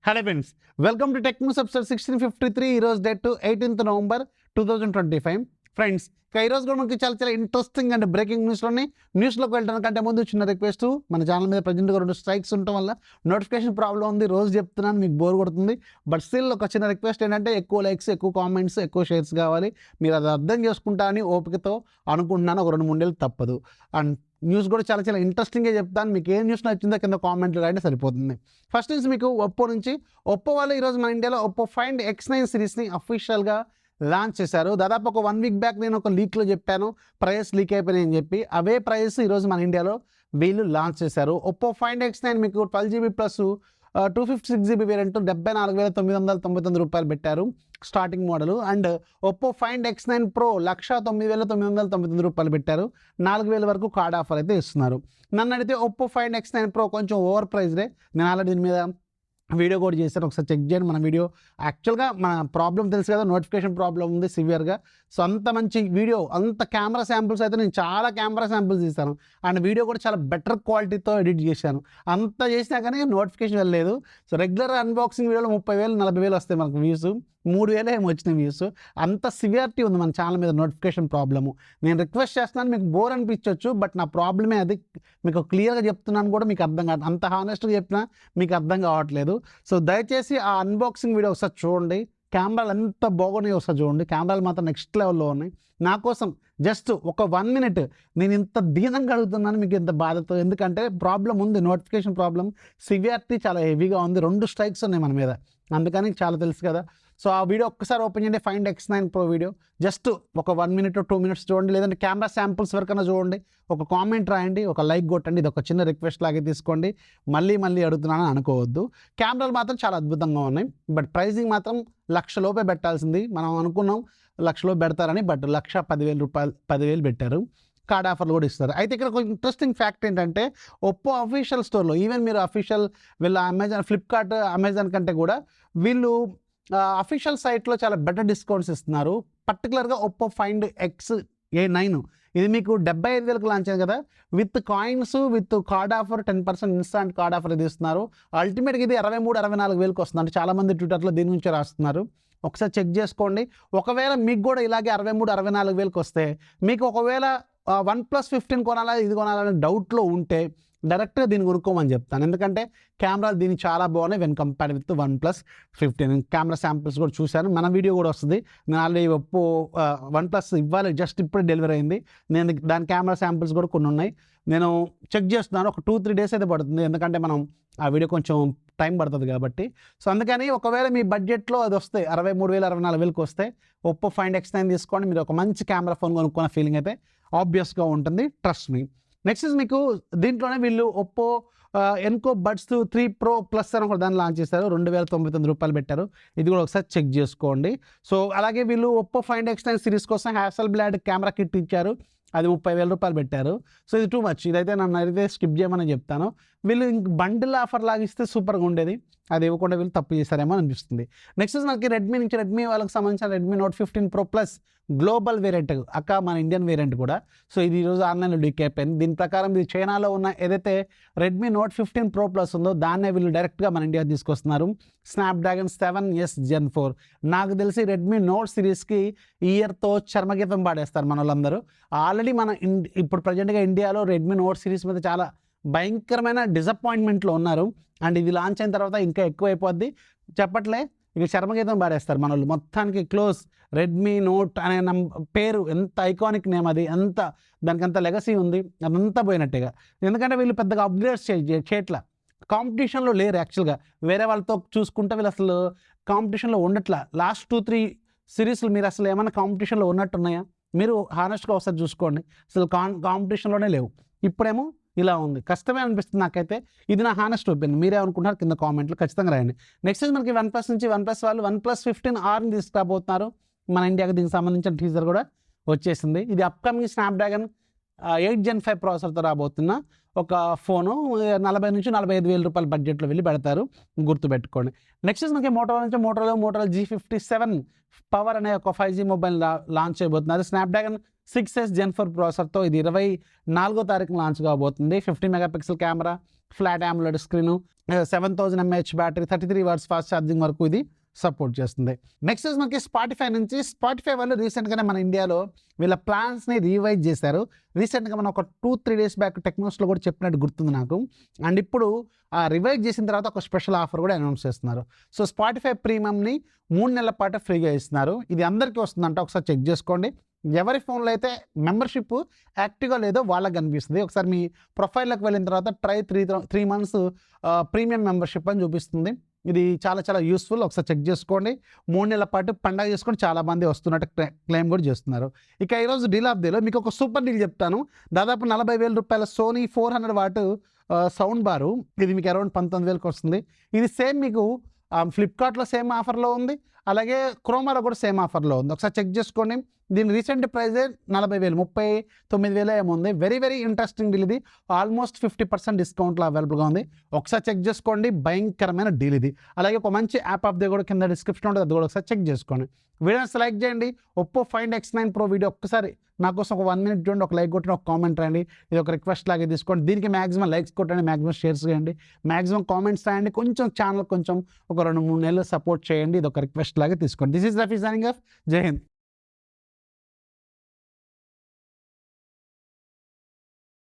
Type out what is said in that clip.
Hello friends, welcome to tech news episode 1653. ఈరోజు date 18th November 2025. Friends, ఈరోజు కూడా మనకి చాలా ఇంట్రెస్టింగ్ అండ్ బ్రేకింగ్ న్యూస్లోకి వెళ్ళడానికంటే ముందు చిన్న రిక్వెస్ట్. మన ఛానల్ మీద ప్రజెంట్గా 2 స్ట్రైక్స్ ఉండటం వల్ల నోటిఫికేషన్ ప్రాబ్లం ఉంది. రోజు చెప్తున్నాను, మీకు బోర్ కొడుతుంది. బట్ స్టిల్ ఒక చిన్న రిక్వెస్ట్ ఏంటంటే ఎక్కువ లైక్స్, ఎక్కువ కామెంట్స్, ఎక్కువ షేర్స్ కావాలి. మీరు అది అర్థం చేసుకుంటా అని ఓపికతో అనుకుంటున్నాను. ఒక 2-3 నెలలు తప్పదు. అండ్ న్యూస్ కూడా చాలా ఇంట్రెస్టింగ్గా చెప్తాను. మీకు ఏ న్యూస్ నచ్చిందో కింద కామెంట్లు రాయండి, సరిపోతుంది. ఫస్ట్ న్యూస్ మీకు ఒప్పో నుంచి. ఒప్పో వాళ్ళు ఈరోజు మన ఇండియాలో ఒప్పో ఫైండ్ X9 సిరీస్ని అఫీషియల్గా లాంచ్ చేశారు. దాదాపు ఒక 1 week బ్యాక్ నేను ఒక లీక్లో చెప్పాను, ప్రైస్ లీక్ అయిపోయినాయి అని చెప్పి. అవే ప్రైస్ ఈరోజు మన ఇండియాలో వీళ్ళు లాంచ్ చేశారు. ఒప్పో ఫైండ్ X9 మీకు 12GB ప్లస్ 256GB వేరియంట్ 74,999 రూపాయలు పెట్టారు starting model. And Oppo find X9 Pro 1,09,999 రూపాయలు పెట్టారు. 4,000 వరకు కార్డ్ ఆఫర్ అయితే ఇస్తున్నారు. నన్ను అడిగితే ఒప్పో ఫైండ్ X9 Pro కొంచెం ఓవర్ ప్రైస్డే. నేను ఆల్రెడీ దీని మీద వీడియో కూడా చేశాను, ఒకసారి చెక్ చేయండి మన వీడియో. యాక్చువల్గా మన ప్రాబ్లం తెలుసు కదా, నోటిఫికేషన్ ప్రాబ్లం ఉంది సివియర్గా. సో అంత మంచి వీడియో, అంత కెమెరా శాంపుల్స్ అయితే నేను చాలా కెమెరా శాంపుల్స్ ఇస్తాను. అండ్ వీడియో కూడా చాలా బెటర్ క్వాలిటీతో ఎడిట్ చేశాను. అంత చేసినా కానీ నోటిఫికేషన్ వెళ్ళలేదు. సో రెగ్యులర్ అన్బాక్సింగ్ వీడియోలో 30,000 40,000 వస్తాయి మనకు వ్యూస్. 3,000 ఏమో వచ్చినాయి వ్యూస్. అంత సివియారిటీ ఉంది మన ఛానల్ మీద నోటిఫికేషన్ ప్రాబ్లము. నేను రిక్వెస్ట్ చేస్తున్నాను, మీకు బోర్ అనిపించవచ్చు, బట్ నా ప్రాబ్లమే అది. మీకు క్లియర్గా చెప్తున్నాను కూడా, మీకు అర్థం కాదు. అంత హానెస్ట్గా చెప్పినా మీకు అర్థం కావట్లేదు. సో దయచేసి ఆ అన్బాక్సింగ్ వీడియో ఒకసారి చూడండి. కెమెరాలు ఎంత బాగున్నాయో ఒకసారి చూడండి. కెమెరాలు మాత్రం నెక్స్ట్ లెవెల్లో ఉన్నాయి. నా కోసం జస్ట్ ఒక 1 minute నేను ఇంత దీనంగా అడుగుతున్నాను, మీకు ఇంత బాధతో. ఎందుకంటే ప్రాబ్లం ఉంది, నోటిఫికేషన్ ప్రాబ్లం, సివియారిటీ చాలా హెవీగా ఉంది. 2 స్ట్రైక్స్ ఉన్నాయి మన మీద, అందుకని చాలా తెలుసు కదా. సో ఆ వీడియో ఒక్కసారి ఓపెన్ చేయండి, find X9 Pro video. Just ఒక 1 minute 2 minutes చూడండి, లేదంటే కెమెరా శాంపుల్స్ వరకన్నా చూడండి. ఒక కామెంట్ రాయండి, ఒక లైక్ కొట్టండి. ఇది ఒక చిన్న రిక్వెస్ట్ లాగే తీసుకోండి. మళ్ళీ అడుగుతున్నానని అనుకోవద్దు. కెమెరాలు మాత్రం చాలా అద్భుతంగా ఉన్నాయి. బట్ ప్రైజింగ్ మాత్రం 1,00,000 లోపే పెట్టాల్సింది. మనం అనుకున్నాం 1,00,000 లోపు పెడతారని, బట్ 1,10,000 రూపాయలు 10,000 పెట్టారు. కార్డ్ ఆఫర్లు కూడా ఇస్తారు. అయితే ఇక్కడ ఒక ఇంట్రెస్టింగ్ ఫ్యాక్ట్ ఏంటంటే, ఒప్పో అఫీషియల్ స్టోర్లో, ఈవెన్ మీరు అఫీషియల్ వీళ్ళ అమెజాన్, ఫ్లిప్కార్ట్, అమెజాన్ కంటే కూడా వీళ్ళు అఫీషియల్ సైట్లో చాలా బెటర్ డిస్కౌంట్స్ ఇస్తున్నారు. పర్టికులర్గా ఒప్పో ఫైండ్ X9 ఇది మీకు 75,000కి లాంచ్ అయింది కదా, with coins, with card offer 10% instant card offer ఇది ఇస్తున్నారు. అల్టిమేట్గా ఇది 23,000-24,000కి వస్తుంది. అంటే చాలామంది ట్విట్టర్లో దీని నుంచి రాస్తున్నారు. ఒకసారి చెక్ చేసుకోండి. ఒకవేళ మీకు కూడా ఇలాగే 23,000-24,000కి వస్తే, మీకు ఒకవేళ OnePlus 15 కొనాలా ఇది కొనాలని డౌట్లో ఉంటే డైరెక్ట్గా దీన్ని కొనుక్కోమని చెప్తాను. ఎందుకంటే కెమెరాలు దీన్ని చాలా బాగున్నాయి when compared with OnePlus 15. Camera samples కూడా చూశాను, మన వీడియో కూడా వస్తుంది. నేను ఆల్రెడీ ఒప్పో OnePlus ఇవ్వాలి, జస్ట్ ఇప్పుడే డెలివరీ అయింది. నేను దాని కెమెరా శాంపిల్స్ కూడా కొన్ని ఉన్నాయి, నేను చెక్ చేస్తున్నాను. ఒక 2-3 days అయితే పడుతుంది, ఎందుకంటే మనం ఆ వీడియో కొంచెం టైం పడుతుంది కాబట్టి. సో అందుకని ఒకవేళ మీ బడ్జెట్లో అది వస్తే 63,000-64,000కి వస్తే ఒప్పో ఫైండ్ X9 తీసుకోండి. మీరు ఒక మంచి కెమెరా ఫోన్ కొనుక్కున్న ఫీలింగ్ అయితే ఆబ్వియస్గా ఉంటుంది, ట్రస్ట్ మీ. నెక్స్ట్ మీకు దీంట్లోనే వీళ్ళు Oppo Enco buds 3 Pro Plus అని ఒక దాన్ని లాంచ్ చేశారు. 2,099 రూపాయలు పెట్టారు. ఇది కూడా ఒకసారి చెక్ చేసుకోండి. సో అలాగే వీళ్ళు ఒప్పో ఫైండ్ X9 సిరీస్ కోసం హ్యాసెల్బ్లాడ్ కెమెరా కిట్ ఇచ్చారు. అది 30,000 రూపాయలు పెట్టారు. సో ఇది టూ మచ్. ఇదైతే నన్ను అయితే స్కిప్ చేయమని చెప్తాను. వీళ్ళు ఇంక బండిల్ ఆఫర్ లాగా ఇస్తే సూపర్గా ఉండేది, అది ఇవ్వకుండా వీళ్ళు తప్పు చేశారేమో అనిపిస్తుంది. నెక్స్ట్ మనకి రెడ్మీ నుంచి, రెడ్మీ వాళ్ళకి సంబంధించిన Redmi Note 15 Pro Plus global variant, అక్క మన ఇండియన్ వేరియంట్ కూడా. సో ఇది ఈరోజు ఆన్లైన్లో లీక్ అయిపోయింది. దీని ప్రకారం ఇది చైనాలో ఉన్న ఏదైతే రెడ్మీ Note 15 Pro Plus ఉందో దాన్నే వీళ్ళు డైరెక్ట్గా మన ఇండియా తీసుకొస్తున్నారు. Snapdragon 7S Gen 4. నాకు తెలిసి రెడ్మీ నోట్ సిరీస్కి ఇయర్తో చర్మగీతం పాడేస్తారు మన వాళ్ళందరూ. ఆల్రెడీ మన ఇప్పుడు ప్రజెంట్గా ఇండియాలో రెడ్మీ నోట్ సిరీస్ మీద చాలా భయంకరమైన డిసప్పాయింట్మెంట్లో ఉన్నారు. అండ్ ఇది లాంచ్ అయిన తర్వాత ఇంకా ఎక్కువైపోద్ది. చెప్పట్లే, ఇక చర్మగీతం పాడేస్తారు మన వాళ్ళు. మొత్తానికి క్లోజ్. రెడ్మీ నోట్ అనే పేరు ఎంత ఐకానిక్ నేమ్, అది ఎంత దానికంత లెగసీ ఉంది, అదంతా పోయినట్టుగా. ఎందుకంటే వీళ్ళు పెద్దగా అప్గ్రేడ్స్ చేయట్లా, కాంపిటీషన్లో లేరు. యాక్చువల్గా వేరే వాళ్ళతో చూసుకుంటే వీళ్ళు అసలు కాంపిటీషన్లో ఉండట్లా. లాస్ట్ 2-3 సిరీస్లు మీరు అసలు ఏమైనా కాంపిటీషన్లో ఉన్నట్టున్నాయా? మీరు హానెస్ట్గా ఒకసారి చూసుకోండి, అసలు కాంపిటీషన్లోనే లేవు. ఇప్పుడేమో ఇలా ఉంది, కష్టమే అనిపిస్తుంది నాకైతే. ఇది నా హానెస్ట్ ఒపీనియన్. మీరేమనుకుంటున్నారు కింద కామెంట్లో ఖచ్చితంగా రాయండి. నెక్స్ట్ మనకి OnePlus నుంచి, OnePlus వాళ్ళు OnePlus 15R తీసుకురాబోతున్నారు మన ఇండియాకి. దీనికి సంబంధించిన టీజర్ కూడా వచ్చేసింది. ఇది అప్కమింగ్ స్నాప్డ్రాగన్ 8 Gen 5 ప్రాసెసర్తో రాబోతున్న ఒక ఫోను. 40,000-45,000 రూపాయల బడ్జెట్లో వెళ్ళి పెడతారు, గుర్తుపెట్టుకోండి. నెక్స్ట్ మనకి మోటోరోలా నుంచి, మోటోరోలా G57 పవర్ అనే ఒక 5G మొబైల్ లాంచ్ చేయబోతున్నారు. స్నాప్డ్రాగన్ 6S Gen 4 ప్రాసెసర్తో ఇది 24వ తారీఖున లాంచ్ కాబోతుంది. 50 megapixel camera, flat AMOLED screen, 7000 mAh battery, 33 watts fast charging వరకు ఇది సపోర్ట్ చేస్తుంది. నెక్స్ట్ మనకి స్పాటిఫై నుంచి. స్పాటిఫై వాళ్ళు రీసెంట్గానే మన ఇండియాలో వీళ్ళ ప్లాన్స్ని రీవైజ్ చేశారు. రీసెంట్గా మనం ఒక 2-3 డేస్ బ్యాక్ టెక్నోస్లో కూడా చెప్పినట్టు గుర్తుంది నాకు. అండ్ ఇప్పుడు ఆ రివైజ్ చేసిన తర్వాత ఒక స్పెషల్ ఆఫర్ కూడా అనౌన్స్ చేస్తున్నారు. సో స్పాటిఫై ప్రీమియంని 3 నెలల పాటు ఫ్రీగా ఇస్తున్నారు. ఇది అందరికీ వస్తుందంట, ఒకసారి చెక్ చేసుకోండి. ఎవరి ఫోన్లో అయితే మెంబర్షిప్ యాక్టివ్గా లేదో వాళ్ళకి కనిపిస్తుంది. ఒకసారి మీ ప్రొఫైల్లోకి వెళ్ళిన తర్వాత ట్రై 3 మంత్స్ ప్రీమియం మెంబర్షిప్ అని చూపిస్తుంది. ఇది చాలా చాలా యూస్ఫుల్, ఒకసారి చెక్ చేసుకోండి. 3 నెలల పాటు పండగ చేసుకొని చాలామంది వస్తున్నట్టు క్లెయిమ్ కూడా చేస్తున్నారు. ఇక ఈరోజు డీల్ ఆఫ్ డేలో మీకు ఒక సూపర్ డీల్ చెప్తాను. దాదాపు 40,000 రూపాయల సోనీ 400 వాట్ సౌండ్ బారు, ఇది మీకు అరౌండ్ 19,000కి వస్తుంది. ఇది సేమ్ మీకు ఫ్లిప్కార్ట్లో సేమ్ ఆఫర్లో ఉంది, అలాగే క్రోమాలో కూడా సేమ్ ఆఫర్లో ఉంది. ఒకసారి చెక్ చేసుకోండి. దీని రీసెంట్ ప్రైజే 40,000, 39,000 ఏమో ఉంది. వెరీ వెరీ ఇంట్రెస్టింగ్ డీల్ ఇది. ఆల్మోస్ట్ 50% డిస్కౌంట్లో అవైలబుల్గా ఉంది. ఒకసారి చెక్ చేసుకోండి, భయంకరమైన డీల్ ఇది. అలాగే ఒక మంచి యాప్ ఆఫ్ ది కూడా కింద డిస్క్రిప్షన్ ఉంటుంది, అది కూడా ఒకసారి చెక్ చేసుకోండి. వీడియోస్ లైక్ చేయండి. Oppo Find X9 Pro video ఒక్కసారి నా కోసం ఒక 1 మినిట్ చూడండి, ఒక లైక్ కొట్టండి, ఒక కామెంట్ రాయండి. ఇది ఒక రిక్వెస్ట్ లాగే తీసుకోండి. దీనికి మ్యాక్సిమం లైక్స్ కొట్టండి, మ్యాక్సిమం షేర్స్ చేయండి, మ్యాక్సిమం కామెంట్స్ రాయండి. కొంచెం ఛానల్ కొంచెం ఒక 2-3 నెలలు సపోర్ట్ చేయండి. ఇది ఒక రిక్వెస్ట్ లాగే తీసుకోండి. This is Rafi signing off. జై హింద్.